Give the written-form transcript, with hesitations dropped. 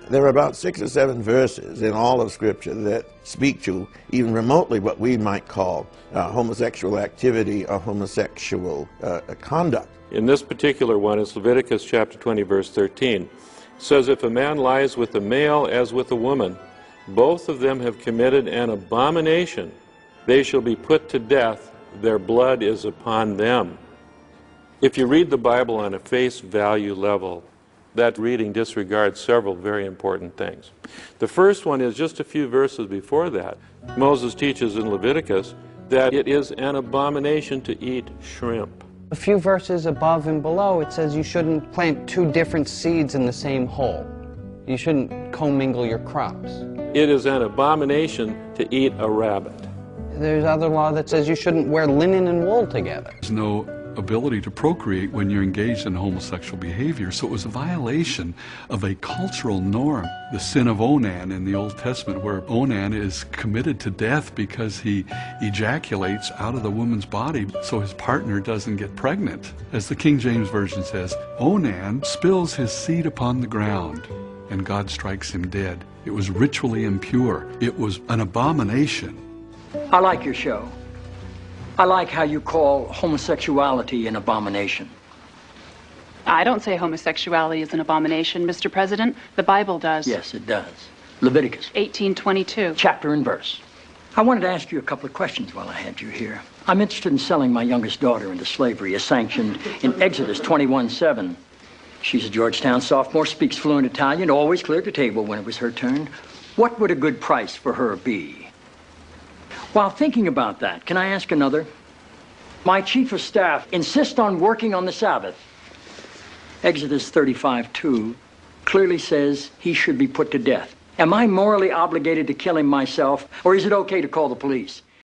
There are about 6 or 7 verses in all of Scripture that speak to even remotely what we might call homosexual activity or homosexual conduct. In this particular one, it's Leviticus chapter 20, verse 13. It says, "If a man lies with a male as with a woman, both of them have committed an abomination. They shall be put to death. Their blood is upon them." If you read the Bible on a face value level, that reading disregards several very important things. The first one is just a few verses before that. Moses teaches in Leviticus that it is an abomination to eat shrimp. A few verses above and below, it says you shouldn't plant 2 different seeds in the same hole. You shouldn't commingle your crops. It is an abomination to eat a rabbit. There's other law that says you shouldn't wear linen and wool together. There's no ability to procreate when you're engaged in homosexual behavior, so it was a violation of a cultural norm. The sin of Onan in the Old Testament, where Onan is committed to death because he ejaculates out of the woman's body so his partner doesn't get pregnant. As the King James Version says, Onan spills his seed upon the ground and God strikes him dead. It was ritually impure. It was an abomination. I like your show. I like how you call homosexuality an abomination. I don't say homosexuality is an abomination, Mr. President. The Bible does. Yes, it does. Leviticus 18:22. chapter and verse. I wanted to ask you a couple of questions while I had you here. I'm interested in selling my youngest daughter into slavery as sanctioned in Exodus 21:7. She's a Georgetown sophomore, speaks fluent Italian, always cleared the table when it was her turn. What would a good price for her be? While thinking about that, can I ask another? My chief of staff insists on working on the Sabbath. Exodus 35:2 clearly says he should be put to death. Am I morally obligated to kill him myself, or is it okay to call the police?